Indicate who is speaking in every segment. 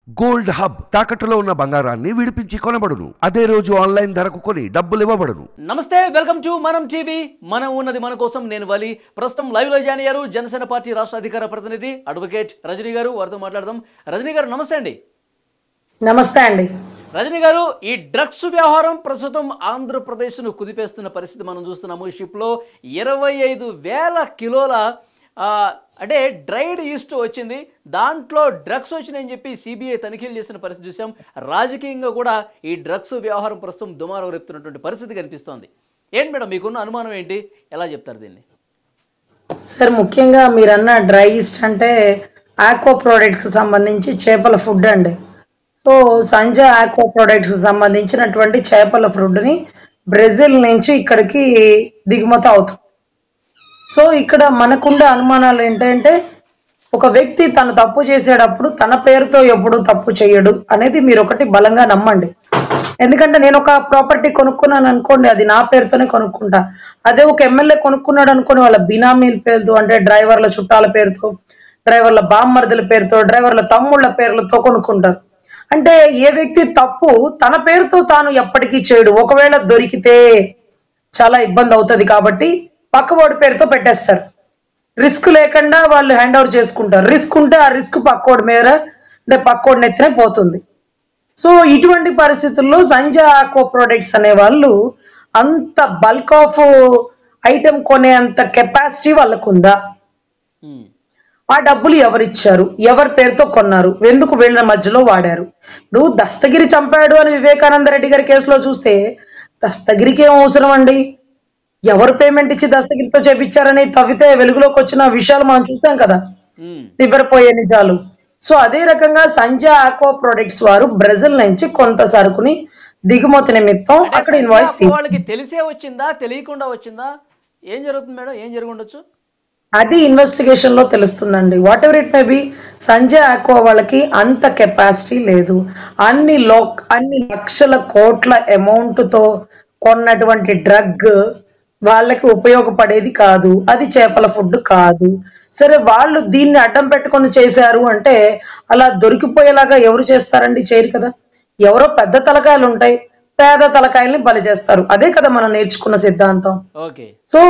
Speaker 1: Gold hub తాకట్టులో ఉన్న బంగారాన్ని విడిపించి కొనబడును. అదే రోజు ఆన్లైన్ ధరకు కొని డబ్బులు ఇవ్వబడును.
Speaker 2: నమస్తే, వెల్కమ్ టు మనం టీవీ. మనం ఉన్నది మన కోసం. నేను వలి. ప్రస్తుతం లైవ్ లో జాయిన్ అయ్యారు జనసేన పార్టీ రాష్ట్ర అధికార ప్రతినిధి అడ్వకేట్ రజనీ గారు. వారితో మాట్లాడదాం. రజనీ గారు నమస్తే అండి.
Speaker 3: నమస్తే అండి.
Speaker 2: రజనీ గారు, ఈ డ్రగ్స్ వ్యవహారం ప్రస్తుతం ఆంధ్రప్రదేశ్ను కుదిపేస్తున్న పరిస్థితి మనం చూస్తున్నాము. షిప్లో 25,000 కిలోల అంటే డ్రైడ్ ఈస్ట్ వచ్చింది. దాంట్లో డ్రగ్స్ వచ్చినాయని చెప్పి సిబిఐ తనిఖీలు చేసిన పరిస్థితి చూసాం. రాజకీయంగా కూడా ఈ డ్రగ్స్ వ్యవహారం ప్రస్తుతం దుమారం రేపుతున్నటువంటి పరిస్థితి కనిపిస్తోంది. ఏంటి మేడం, మీకున్న అనుమానం ఏంటి? ఎలా చెప్తారు దీన్ని?
Speaker 3: సార్, ముఖ్యంగా మీరన్న డ్రై ఈస్ట్ అంటే ఆక్వా ప్రోడక్ట్స్ సంబంధించి చేపల ఫుడ్ అండి. సో సంజయ్ ఆక్వా ప్రోడక్ట్స్ సంబంధించినటువంటి చేపల ఫుడ్ని బ్రెజిల్ నుంచి ఇక్కడికి దిగుమతి అవుతుంది. సో ఇక్కడ మనకుండే అనుమానాలు ఏంటంటే, ఒక వ్యక్తి తను తప్పు చేసేటప్పుడు తన పేరుతో ఎప్పుడు తప్పు చేయడు అనేది మీరు ఒకటి బలంగా నమ్మండి. ఎందుకంటే నేను ఒక ప్రాపర్టీ కొనుక్కున్నాను అనుకోండి, అది నా పేరుతోనే కొనుక్కుంటా. అదే ఒక ఎమ్మెల్యే కొనుక్కున్నాడు అనుకోండి, వాళ్ళ బినామీల పేరుతో, అంటే డ్రైవర్ల చుట్టాల పేరుతో, డ్రైవర్ల బామ్మర్దుల పేరుతో, డ్రైవర్ల తమ్ముళ్ళ పేర్లతో కొనుక్కుంటారు. అంటే ఏ వ్యక్తి తప్పు తన పేరుతో తాను ఎప్పటికీ చేయడు. ఒకవేళ దొరికితే చాలా ఇబ్బంది అవుతుంది కాబట్టి పక్కవాడి పేరుతో పెట్టేస్తారు. రిస్క్ లేకుండా వాళ్ళు హ్యాండ్ ఓవర్ చేసుకుంటారు. రిస్క్ ఉంటే ఆ రిస్క్ పక్కోడి మీద, అంటే పక్కోడి నెత్తనే పోతుంది. సో ఇటువంటి పరిస్థితుల్లో సంజయ్ ఆక్వా ప్రొడక్ట్స్ అనే వాళ్ళు అంత బల్క్ ఆఫ్ ఐటమ్ కొనే అంత కెపాసిటీ వాళ్ళకు ఉందా? ఆ డబ్బులు ఎవరిచ్చారు? ఎవరి పేరుతో కొన్నారు? ఎందుకు వీళ్ళ మధ్యలో వాడారు? నువ్వు దస్తగిరి చంపాడు అని వివేకానంద రెడ్డి గారి కేసులో చూస్తే దస్తగిరికి ఏం అవసరం అండి? ఎవరు పేమెంట్ ఇచ్చి దస్తగిరితో చేపించారని తవ్వితే వెలుగులోకి వచ్చిన విషయాలు మనం చూసాం కదా, నివ్వెరపోయే నిజాలు. సో అదే రకంగా సంజయ్ ఆక్వా ప్రొడక్ట్స్ వారు బ్రెజిల్ నుంచి కొంత సరుకుని దిగుమతి నిమిత్తం అక్కడ ఇన్వాయిస్
Speaker 2: వాళ్ళకి తెలిసే వచ్చిందా, తెలియకుండా వచ్చిందా? ఏం జరుగుతుంది మేడం? ఏం జరిగి ఉండొచ్చు?
Speaker 3: అది ఇన్వెస్టిగేషన్ లో తెలుస్తుందండి. What ever it may be, Sanjay aqua వాళ్ళకి అంత కెపాసిటీ లేదు. అన్ని లక్షల కోట్ల అమౌంట్ తో కొన్నటువంటి డ్రగ్ వాళ్ళకి ఉపయోగపడేది కాదు. అది చేపల ఫుడ్ కాదు. సరే, వాళ్ళు దీన్ని అడ్డం పెట్టుకొని చేశారు అంటే అలా దొరికిపోయేలాగా ఎవరు చేస్తారండి? చేయరు కదా. ఎవరో పెద్ద తలకాయలు ఉంటాయి, పేద తలకాయల్ని బలి చేస్తారు. అదే కదా మనం నేర్చుకున్న సిద్ధాంతం. సో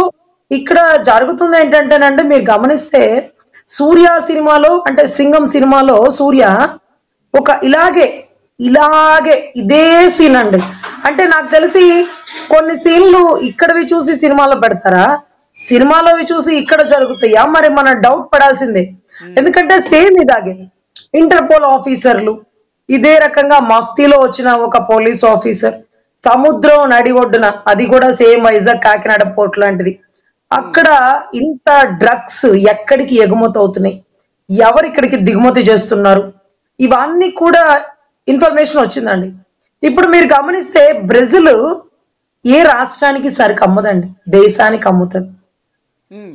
Speaker 3: ఇక్కడ జరుగుతుంది ఏంటంటేనండి, మీరు గమనిస్తే సూర్య సినిమాలో, అంటే సింగం సినిమాలో సూర్య ఒక ఇలాగే ఇదే సీన్ అండి. అంటే నాకు తెలిసి కొన్ని సీన్లు ఇక్కడవి చూసి సినిమాలో పెడతారా, సినిమాలోవి చూసి ఇక్కడ జరుగుతాయా, మరి మన డౌట్ పడాల్సిందే. ఎందుకంటే సేమ్ ఇలాగే ఇంటర్పోల్ ఆఫీసర్లు, ఇదే రకంగా మఫ్తీలో వచ్చిన ఒక పోలీస్ ఆఫీసర్, సముద్రం నడి ఒడ్డున, అది కూడా సేమ్ వైజాగ్ కాకినాడ పోర్ట్ లాంటిది, అక్కడ ఇంత డ్రగ్స్ ఎక్కడికి ఎగుమతి అవుతున్నాయి, ఎవరు ఇక్కడికి దిగుమతి చేస్తున్నారు, ఇవన్నీ కూడా ఇన్ఫర్మేషన్ వచ్చిందండి. ఇప్పుడు మీరు గమనిస్తే బ్రెజిల్ ఏ రాష్ట్రానికి సరుకు అమ్మదండి, దేశానికి అమ్ముతుంది.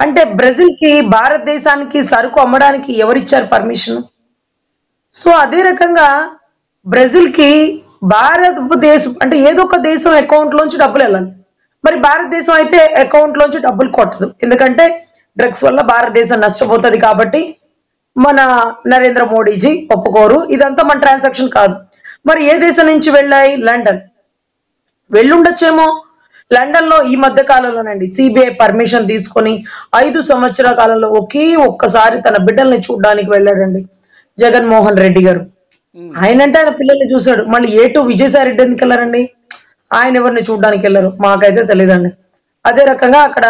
Speaker 3: అంటే బ్రెజిల్ కి భారతదేశానికి సరుకు అమ్మడానికి ఎవరిచ్చారు పర్మిషన్? సో అదే రకంగా బ్రెజిల్ కి భారతదేశం, అంటే ఏదో ఒక దేశం అకౌంట్ లోంచి డబ్బులు వెళ్ళాలి. మరి భారతదేశం అయితే అకౌంట్ లోంచి డబ్బులు కొట్టదు. ఎందుకంటే డ్రగ్స్ వల్ల భారతదేశం నష్టపోతుంది కాబట్టి మన నరేంద్ర మోడీజీ ఒప్పుకోరు. ఇదంతా మన ట్రాన్సాక్షన్ కాదు. మరి ఏ దేశం నుంచి వెళ్ళాయి? లండన్ వెళ్ళుండొచ్చేమో. లండన్ లో ఈ మధ్య కాలంలోనండి సిబిఐ పర్మిషన్ తీసుకొని 5 సంవత్సరాల కాలంలో ఒక్కసారి తన బిడ్డల్ని చూడడానికి వెళ్ళాడండి జగన్మోహన్ రెడ్డి గారు. ఆయనంటే ఆయన పిల్లల్ని చూశాడు. మళ్ళీ విజయసాయి రెడ్డి ఎందుకు వెళ్ళారండి? ఆయన ఎవరిని చూడడానికి వెళ్ళారు మాకైతే తెలియదండి. అదే రకంగా అక్కడ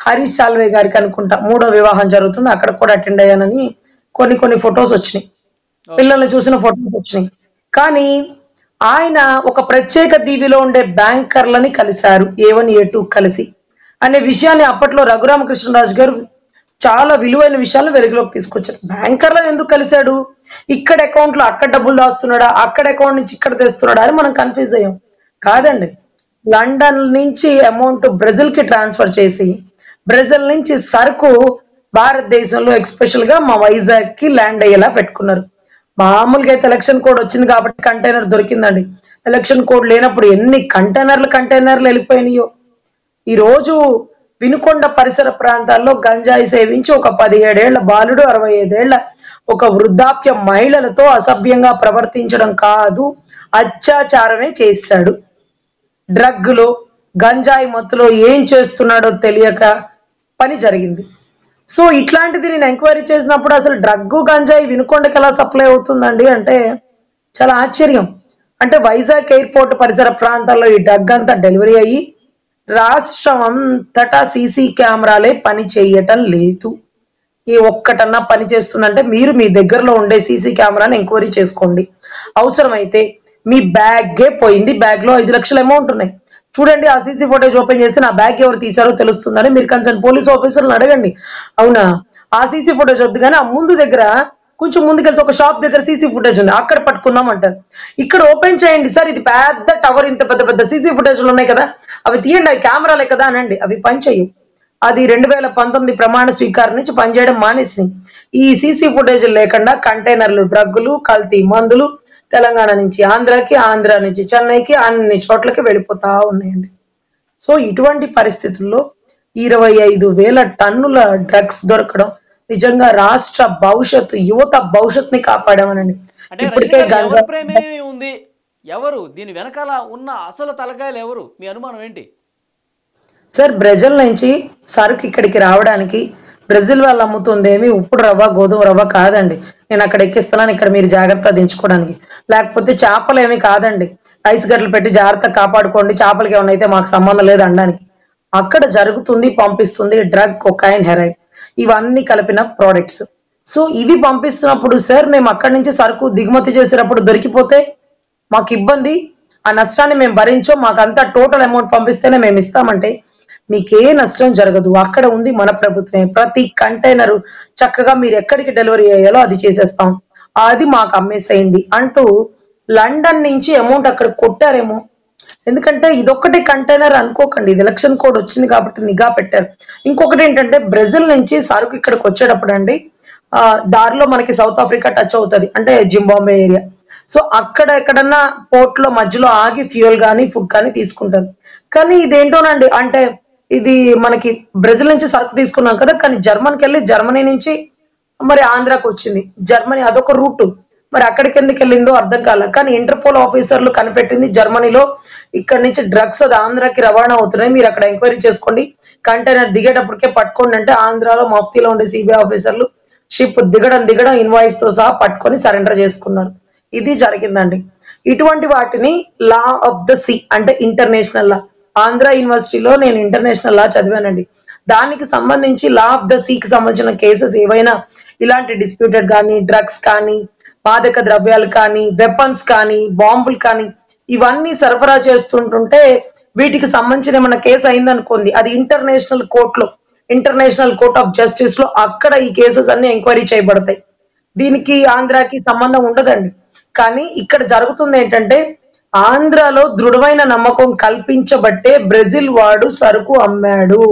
Speaker 3: హరీష్ సాల్వే గారికి అనుకుంటా 3వ వివాహం జరుగుతుంది, అక్కడ కూడా అటెండ్ అయ్యానని కొన్ని ఫొటోస్ వచ్చినాయి, పిల్లల్ని చూసిన ఫొటోస్ వచ్చినాయి. కానీ ఆయన ఒక ప్రత్యేక దీవిలో ఉండే బ్యాంకర్లని కలిశారు, A1 A2 కలిసి అనే విషయాన్ని అప్పట్లో రఘురామకృష్ణరాజు గారు చాలా విలువైన విషయాలను వెలుగులోకి తీసుకొచ్చారు. బ్యాంకర్లను ఎందుకు కలిశాడు? ఇక్కడ అకౌంట్ లో అక్కడ డబ్బులు దాస్తున్నాడా, అక్కడ అకౌంట్ నుంచి ఇక్కడ తెస్తున్నాడా అని మనం కన్ఫ్యూజ్ అయ్యాం. కాదండి, లండన్ నుంచి అమౌంట్ బ్రెజిల్ కి ట్రాన్స్ఫర్ చేసి బ్రెజిల్ నుంచి సరుకు భారతదేశంలో ఎక్స్పెషల్ గా మా వైజాగ్ కి ల్యాండ్ అయ్యేలా పెట్టుకున్నారు. మామూలుగా అయితే ఎలక్షన్ కోడ్ వచ్చింది కాబట్టి కంటైనర్ దొరికిందండి. ఎలక్షన్ కోడ్ లేనప్పుడు ఎన్ని కంటైనర్లు వెళ్ళిపోయినాయో. ఈ రోజు వినుకొండ పరిసర ప్రాంతాల్లో గంజాయి సేవించి ఒక 17 ఏళ్ల బాలుడు, 65 ఏళ్ల ఒక వృద్ధాప్య మహిళలతో అసభ్యంగా ప్రవర్తించడం కాదు, అత్యాచారమే చేశాడు. డ్రగ్లో గంజాయి మత్తులో ఏం చేస్తున్నాడో తెలియక పని జరిగింది. సో ఇట్లాంటిది నేను ఎంక్వైరీ చేసినప్పుడు అసలు డ్రగ్గు గంజాయి వినుకొండకి ఎలా సప్లై అవుతుందండి అంటే చాలా ఆశ్చర్యం. అంటే వైజాగ్ ఎయిర్పోర్ట్ పరిసర ప్రాంతాల్లో ఈ డ్రగ్ అంతా డెలివరీ అయ్యి రాష్ట్రం అంతటా సీసీ కెమెరాలే పని చేయటం లేదు. ఈ ఒక్కటన్నా పని చేస్తుందంటే మీరు మీ దగ్గరలో ఉండే సీసీ కెమెరాని ఎంక్వైరీ చేసుకోండి. అవసరమైతే మీ బ్యాగే పోయింది, బ్యాగ్ లో 5 లక్షల అమౌంట్ ఉన్నాయి, చూడండి ఆ సీసీ ఫోటేజ్ ఓపెన్ చేస్తే నా బ్యాగ్ ఎవరు తీశారో తెలుస్తుందని మీరు కన్సర్న్ పోలీస్ ఆఫీసర్లను అడగండి. అవునా, ఆ సీసీ ఫోటేజ్ వద్దు కానీ ఆ ముందు దగ్గర కొంచెం ముందుకెళ్తే ఒక షాప్ దగ్గర సీసీ ఫుటేజ్ ఉంది, అక్కడ పట్టుకుందాం అంటారు. ఇక్కడ ఓపెన్ చేయండి సార్, ఇది పెద్ద టవర్, ఇంత పెద్ద పెద్ద సీసీ ఫుటేజ్లు ఉన్నాయి కదా, అవి తీయండి, అవి కెమెరాలే కదా అనండి. అవి పనిచేయవు. అది 2019 ప్రమాణ స్వీకారం నుంచి పనిచేయడం మానేసింది. ఈ సీసీ ఫుటేజ్ లేకుండా కంటైనర్లు డ్రగ్గులు, కల్తీ మందులు తెలంగాణ నుంచి ఆంధ్రాకి, ఆంధ్ర నుంచి చెన్నైకి, అన్ని చోట్లకి వెళ్ళిపోతా ఉన్నాయండి. సో ఇటువంటి పరిస్థితుల్లో 25,000 టన్నుల డ్రగ్స్ దొరకడం నిజంగా రాష్ట్ర భవిష్యత్తు, యువత భవిష్యత్తుని కాపాడామనండి.
Speaker 2: అంటే
Speaker 3: ఇప్పటికే గంజా
Speaker 2: ప్రేమేమి ఉంది, ఎవరు దీని వెనకాల ఉన్న అసలు తలకాయలు ఎవరు, మీ అనుమానం ఏంటి?
Speaker 3: సార్, బ్రెజిల్ నుంచి సరుకు ఇక్కడికి రావడానికి బ్రెజిల్ వాళ్ళు అమ్ముతుందేమి ఉప్పుడు రవ్వ, గోధుమ రవ్వ కాదండి. నేను అక్కడ ఎక్కిస్తున్నాను, ఇక్కడ మీరు జాగ్రత్త దించుకోవడానికి. లేకపోతే చేపలు ఏమి కాదండి, ఐస్ గడ్డలు పెట్టి జాగ్రత్త కాపాడుకోండి, చేపలకి ఏమైనా అయితే మాకు సంబంధం లేదు అనడానికి. అక్కడ జరుగుతుంది, పంపిస్తుంది డ్రగ్, కొకైన్, హెరాయిన్, ఇవన్నీ కలిపిన ప్రోడక్ట్స్. సో ఇవి పంపిస్తున్నప్పుడు సార్ మేము అక్కడి నుంచి సరుకు దిగుమతి చేసేటప్పుడు దొరికిపోతే మాకు ఇబ్బంది, ఆ నష్టాన్ని మేము భరించాం, మాకంతా టోటల్ అమౌంట్ పంపిస్తేనే మేము ఇస్తామంటే మీకే నష్టం జరగదు. అక్కడ ఉంది మన ప్రభుత్వమే. ప్రతి కంటైనరు చక్కగా మీరు ఎక్కడికి డెలివరీ అయ్యాలో అది చేసేస్తాం, అది మాకు అమ్మేసేయండి అంటూ లండన్ నుంచి అమౌంట్ అక్కడ కొట్టారేమో. ఎందుకంటే ఇదొక్కటే కంటైనర్ అనుకోకండి, ఇది ఎలక్షన్ కోడ్ వచ్చింది కాబట్టి నిఘా పెట్టారు. ఇంకొకటి ఏంటంటే బ్రెజిల్ నుంచి సరుకు ఇక్కడికి వచ్చేటప్పుడు అండి దారిలో మనకి సౌత్ ఆఫ్రికా టచ్ అవుతుంది, అంటే జింబాబే ఏరియా. సో అక్కడ ఎక్కడన్నా పోర్ట్ లో మధ్యలో ఆగి ఫ్యూయల్ కానీ ఫుడ్ కానీ తీసుకుంటారు. కానీ ఇదేంటోనండి, అంటే ఇది మనకి బ్రెజిల్ నుంచి సరుకు తీసుకున్నాం కదా, కానీ జర్మనీకి వెళ్ళి జర్మనీ నుంచి మరి ఆంధ్రాకి వచ్చింది. జర్మనీ అదొక రూట్, మరి అక్కడికి ఎందుకు వెళ్ళిందో అర్థం కాలే. కానీ ఇంటర్పోల్ ఆఫీసర్లు కనిపెట్టింది జర్మనీలో ఇక్కడ నుంచి డ్రగ్స్ అది ఆంధ్రాకి రవాణా అవుతున్నాయి, మీరు అక్కడ ఎంక్వైరీ చేసుకోండి, కంటైనర్ దిగేటప్పటికే పట్టుకోండి అంటే ఆంధ్రాలో మఫ్తీలో ఉండే సిబిఐ ఆఫీసర్లు షిప్ దిగడం ఇన్వాయిస్ తో సహా పట్టుకొని సరెండర్ చేసుకున్నారు. ఇది జరిగిందండి. ఇటువంటి వాటిని లా ఆఫ్ ద సీ అంటే ఇంటర్నేషనల్ లా, ఆంధ్ర యూనివర్సిటీలో నేను ఇంటర్నేషనల్ లా చదివానండి. దానికి సంబంధించి లా ఆఫ్ ద సీకి సంబంధించిన కేసెస్ ఏవైనా ఇలాంటి డిస్ప్యూటెడ్ కానీ, డ్రగ్స్ కానీ, మాదక ద్రవ్యాలు కానీ, వెపన్స్ కానీ, బాంబులు కానీ ఇవన్నీ సరఫరా చేస్తుంటుంటే వీటికి సంబంధించిన ఏమైనా కేసు అయిందనుకోండి, అది ఇంటర్నేషనల్ కోర్టులో, ఇంటర్నేషనల్ కోర్ట్ ఆఫ్ జస్టిస్ లో అక్కడ ఈ కేసెస్ అన్ని ఎంక్వైరీ చేయబడతాయి. దీనికి ఆంధ్రాకి సంబంధం ఉండదండి. కానీ ఇక్కడ జరుగుతుంది ఏంటంటే ఆంధ్రాలో దృఢమైన నమ్మకం కల్పించబట్టే బ్రెజిల్ వాడు సరుకు అమ్మాడు.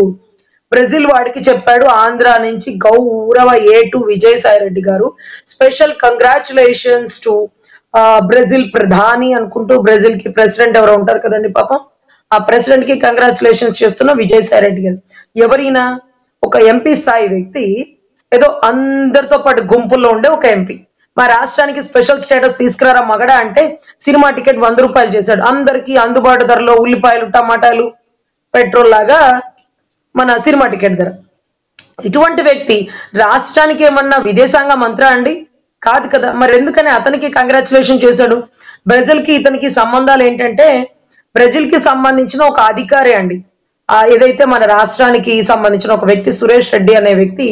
Speaker 3: బ్రెజిల్ వాడికి చెప్పాడు ఆంధ్ర నుంచి గౌరవ A2 విజయసాయి రెడ్డి గారు స్పెషల్ కంగ్రాచులేషన్స్ టు బ్రెజిల్ ప్రధాని అనుకుంటూ, బ్రెజిల్ కి ప్రెసిడెంట్ ఎవరో ఉంటారు కదండి పాపం, ఆ ప్రెసిడెంట్ కి కంగ్రాచులేషన్స్ చేస్తున్న విజయసాయి రెడ్డి గారు. ఎవరైనా ఒక ఎంపీ స్థాయి వ్యక్తి, ఏదో అందరితో పాటు గుంపుల్లో ఉండే ఒక ఎంపీ, మా రాష్ట్రానికి స్పెషల్ స్టేటస్ తీసుకురారా మగడ అంటే సినిమా టికెట్ 100 రూపాయలు చేశాడు. అందరికీ అందుబాటు ధరలో ఉల్లిపాయలు, టమాటాలు, పెట్రోల్ లాగా మన సినిమా టికెట్ ధర. ఇటువంటి వ్యక్తి రాష్ట్రానికి ఏమన్నా విదేశాంగ మంత్రా అండి? కాదు కదా. మరి ఎందుకని అతనికి కంగ్రాచులేషన్ చేశాడు? బ్రెజిల్ కి ఇతనికి సంబంధాలు ఏంటంటే బ్రెజిల్ కి సంబంధించిన ఒక అధికారి అండి, ఏదైతే మన రాష్ట్రానికి సంబంధించిన ఒక వ్యక్తి సురేష్ రెడ్డి అనే వ్యక్తి,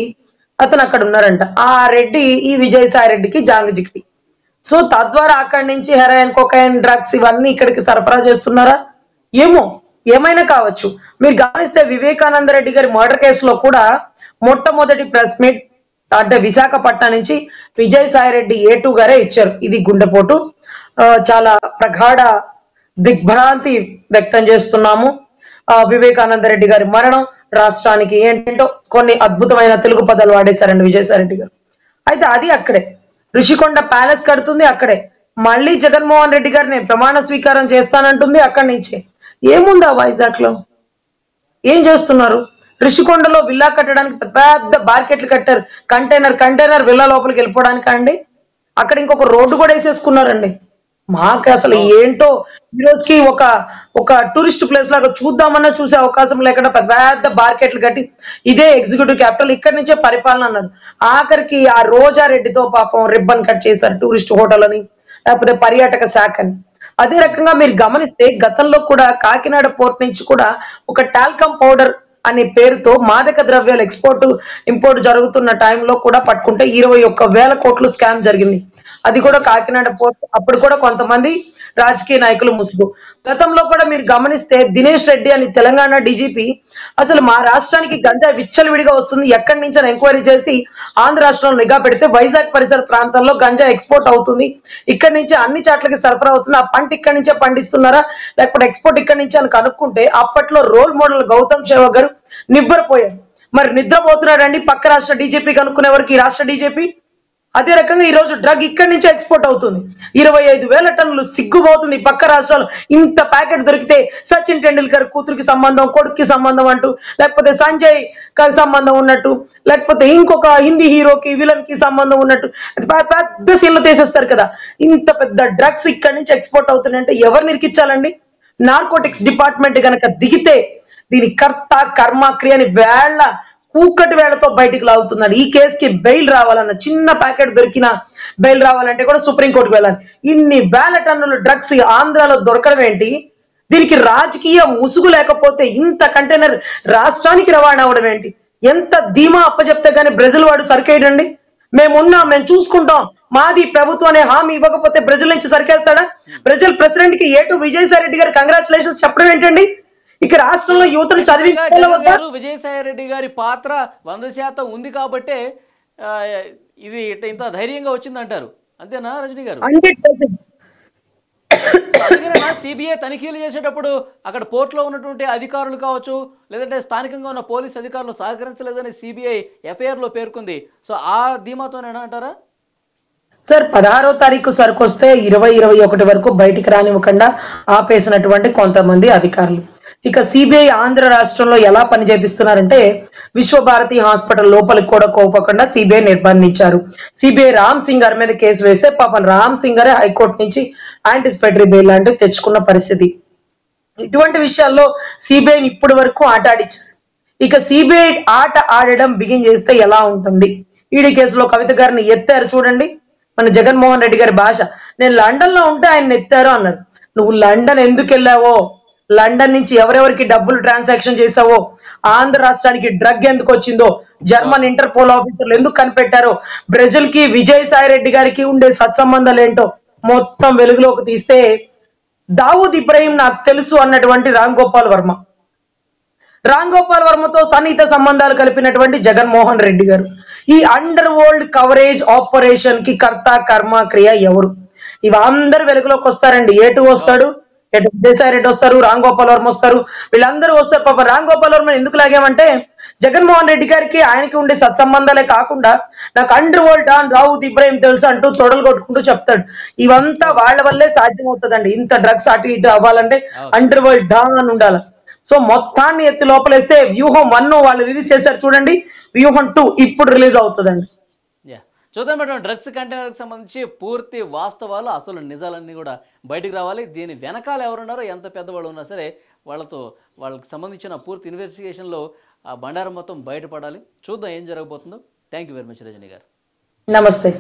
Speaker 3: అతను అక్కడ ఉన్నారంట. ఆ రెడ్డి ఈ విజయసాయి రెడ్డికి జాంగజిక్టి. సో తద్వారా అక్కడి నుంచి హెరాయిన్, కొకైన్, డ్రగ్స్ ఇవన్నీ ఇక్కడికి సరఫరా చేస్తున్నారా ఏమో, ఏమైనా కావచ్చు. మీరు గమనిస్తే వివేకానంద రెడ్డి గారి మర్డర్ కేసులో కూడా మొట్టమొదటి ప్రెస్ మీట్ అంటే విశాఖపట్నం నుంచి విజయసాయి రెడ్డి A2 గారే ఇచ్చారు. ఇది గుండెపోటు, చాలా ప్రగాఢ దిగ్భ్రాంతి వ్యక్తం చేస్తున్నాము. వివేకానంద రెడ్డి గారి మరణం రాష్ట్రానికి ఏంటంటో కొన్ని అద్భుతమైన తెలుగు పదాలు వాడేశారండి విజయసాయి రెడ్డి గారు. అయితే అది అక్కడే ఋషికొండ ప్యాలెస్ కడుతుంది, అక్కడే మళ్ళీ జగన్మోహన్ రెడ్డి గారు నేను ప్రమాణ స్వీకారం చేస్తానంటుంది అక్కడి నుంచే. ఏముందా వైజాగ్ లో, ఏం చేస్తున్నారు? ఋషికొండలో విల్లా కట్టడానికి పెద్ద పెద్ద మార్కెట్లు కట్టారు. కంటైనర్ విల్లా లోపలికి వెళ్ళిపోవడానికి అండి. అక్కడ ఇంకొక రోడ్డు కూడా వేసేసుకున్నారండి. మాకు అసలు
Speaker 2: అవును.
Speaker 3: ఏంటో ఈ రోజుకి ఒక ఒక టూరిస్ట్ ప్లేస్ లాగా చూద్దామన్నా చూసే అవకాశం లేకుండా పెద్ద పెద్ద మార్కెట్లు కట్టి ఇదే ఎగ్జిక్యూటివ్ క్యాపిటల్, ఇక్కడి నుంచే పరిపాలన అన్నారు. ఆఖరికి ఆ రోజారెడ్డితో పాపం రిబ్బన్ కట్ చేశారు టూరిస్ట్ హోటల్ అని, లేకపోతే పర్యాటక శాఖ అని. అదే రకంగా మీరు గమనిస్తే గతంలో కూడా కాకినాడ పోర్ట్ నుంచి కూడా ఒక టాల్కమ్ పౌడర్ అనే పేరుతో మాదక ద్రవ్యాల ఇంపోర్ట్ జరుగుతున్న టైంలో కూడా పట్టుకుంటే 21,000 కోట్లు స్కామ్ జరిగింది. అది కూడా
Speaker 2: ఓకే.
Speaker 3: కాకినాడ పోర్ట్. అప్పుడు కూడా కొంతమంది రాజకీయ నాయకులు ముసుగు. గతంలో కూడా మీరు గమనిస్తే దినేష్ రెడ్డి అని తెలంగాణ డీజీపీ అసలు మా రాష్ట్రానికి గంజా విచ్చలవిడిగా వస్తుంది, ఎక్కడి నుంచి అని ఎంక్వైరీ చేసి ఆంధ్ర రాష్ట్రంలో నిఘా పెడితే వైజాగ్ పరిసర ప్రాంతాల్లో గంజా ఎక్స్పోర్ట్ అవుతుంది, ఇక్కడి నుంచి అన్ని చాట్లకి సరఫరా అవుతుంది, ఆ పంట ఇక్కడి నుంచే పండిస్తున్నారా లేకపోతే ఎక్స్పోర్ట్ ఇక్కడి నుంచి అని కనుక్కుంటే అప్పట్లో రోల్ మోడల్ గౌతమ్ సేవక్ గారు నివ్వెరపోయారు. మరి నిద్రపోతున్నాడండి పక్క రాష్ట్ర డీజీపీ కనుక్కునే వరకు ఈ రాష్ట్ర డీజీపీ. అదే రకంగా ఈ రోజు డ్రగ్ ఇక్కడి నుంచి ఎక్స్పోర్ట్ అవుతుంది, 25,000 టన్నులు. సిగ్గుపోతుంది పక్క రాష్ట్రాలు. ఇంత ప్యాకెట్ దొరికితే సచిన్ టెండూల్కర్ కూతురికి సంబంధం, కొడుక్కి సంబంధం అంటూ, లేకపోతే సంజయ్ కి సంబంధం ఉన్నట్టు, లేకపోతే ఇంకొక హిందీ హీరోకి విలన్ కి సంబంధం ఉన్నట్టు పెద్ద సీన్లు తీసేస్తారు కదా. ఇంత పెద్ద డ్రగ్స్ ఇక్కడి నుంచి ఎక్స్పోర్ట్ అవుతున్నాయంటే ఎవరు నిరికించాలండి? నార్కోటిక్స్ డిపార్ట్మెంట్ గనక దిగితే దీని కర్త కర్మ క్రియని కూకటి వేళ్లతో బయటికి లాగుతున్నాడు. ఈ కేసుకి బెయిల్ రావాలన్న, చిన్న ప్యాకెట్ దొరికిన బెయిల్ రావాలంటే కూడా సుప్రీంకోర్టుకు వెళ్ళాలి. ఇన్ని వేల టన్నుల డ్రగ్స్ ఆంధ్రాలో దొరకడం ఏంటి? దీనికి రాజకీయ ముసుగు లేకపోతే ఇంత కంటైనర్ రాష్ట్రానికి రవాణా అవడం ఏంటి? ఎంత ధీమా అప్పచెప్తే గానీ బ్రెజిల్ వాడు సరికేయడండి. మేము చూసుకుంటాం, మాది ప్రభుత్వం అనే హామీ ఇవ్వకపోతే బ్రెజిల్ నుంచి సరికేస్తాడా? బ్రెజిల్ ప్రెసిడెంట్ కి విజయసాయి రెడ్డి గారు కంగ్రాచులేషన్స్ చెప్పడం ఏంటండి? ఇక రాష్ట్రంలో యువతను చదివించాలో వద్దా?
Speaker 2: విజయసాయి రెడ్డి గారి పాత్ర 100% ఉంది కాబట్టే ఆ, ఇది ఇంత ధైర్యంగా వచ్చిందంటారు. అంతేనా రజనీ గారు?
Speaker 3: 100%.
Speaker 2: అందుకనే సిబిఐ తనిఖీలు చేసేటప్పుడు అక్కడ పోర్టులో ఉన్నటువంటి అధికారులు కావచ్చు, లేదంటే స్థానికంగా ఉన్న పోలీస్ అధికారులు సహకరించలేదని సిబిఐ ఎఫ్ఐఆర్లో పేర్కొంది. సో ఆ ధీమాతోనేనా అంటారా?
Speaker 3: సార్ 16వ తారీఖు సరికొస్తే 20-21 వరకు బయటికి రానివ్వకుండా ఆపేసినటువంటి కొంతమంది అధికారులు. ఇక సిబిఐ ఆంధ్ర రాష్ట్రంలో ఎలా పని చేపిస్తున్నారంటే విశ్వభారతి హాస్పిటల్ లోపలికి కూడా కోపకుండా సిబిఐ నిర్బంధించారు. సిబిఐ రామ్ సింగ్ గారి మీద కేసు వేస్తే పాపం రామ్ సింగ్ గారే హైకోర్టు నుంచి యాంటిసిపేటరీ బెయిల్ లాంటివి తెచ్చుకున్న పరిస్థితి. ఇటువంటి విషయాల్లో సిబిఐని ఇప్పటి వరకు ఆట ఆడించారు. ఇక సిబిఐ ఆట ఆడడం బిగిన్ చేస్తే ఎలా ఉంటుంది? ఈడీ కేసులో కవిత గారిని ఎత్తారు చూడండి, మన జగన్మోహన్ రెడ్డి గారి భాష. నేను లండన్ లో ఉంటే ఆయన ఎత్తారు అన్నారు. నువ్వు లండన్ ఎందుకు వెళ్ళావో, లండన్ నుంచి ఎవరెవరికి డబ్బులు ట్రాన్సాక్షన్ చేసావో, ఆంధ్ర రాష్ట్రానికి డ్రగ్ ఎందుకు వచ్చిందో, జర్మన్ ఇంటర్పోల్ ఆఫీసర్లు ఎందుకు కనిపెట్టారో, బ్రెజిల్ కి విజయసాయి రెడ్డి గారికి ఉండే సత్సంబంధాలు ఏంటో మొత్తం వెలుగులోకి తీస్తే దావూద్ ఇబ్రహీం నాకు తెలుసు అన్నటువంటి రామ్ గోపాల్ వర్మతో సన్నిహిత సంబంధాలు కలిపినటువంటి జగన్మోహన్ రెడ్డి గారు. ఈ అండర్ వరల్డ్ కవరేజ్ ఆపరేషన్ కి కర్త కర్మ క్రియ ఎవరు? ఇవి అందరు వెలుగులోకి వస్తారండి. ఏటు వస్తాడు, ఎటు విజయసాయి రెడ్డి వస్తారు, రామ్ గోపాల్ వర్మ వస్తారు, వీళ్ళందరూ వస్తారు. పాప రామ్ గోపాల్ వర్మ ఎందుకు లాగామంటే జగన్మోహన్ రెడ్డి గారికి ఆయనకి ఉండే సత్సంబంధాలే కాకుండా నాకు underworld don Dawood Ibrahim తెలుసు అంటూ తొడలు కొట్టుకుంటూ చెప్తాడు. ఇవంతా వాళ్ళ వల్లే సాధ్యం అవుతుందండి. ఇంత డ్రగ్స్ అటు ఇటు అవ్వాలంటే అండర్ వరల్డ్ డాన్ ఉండాలి. సో మొత్తాన్ని ఎత్తి లోపలేస్తే వ్యూహం 1 వాళ్ళు రిలీజ్ చేశారు చూడండి, వ్యూహం 2 ఇప్పుడు రిలీజ్ అవుతుందండి.
Speaker 2: చూద్దాం మేడం, డ్రగ్స్ కంటైనర్కి సంబంధించి పూర్తి వాస్తవాలు, అసలు నిజాలన్నీ కూడా బయటికి రావాలి. దీని వెనకాల ఎవరున్నారో, ఎంత పెద్దవాళ్ళు ఉన్నా సరే వాళ్ళకి సంబంధించిన పూర్తి ఇన్వెస్టిగేషన్లో ఆ బండారం మొత్తం బయటపడాలి. చూద్దాం ఏం జరగబోతుందో. Thank you very much Rajani గారు.
Speaker 3: నమస్తే.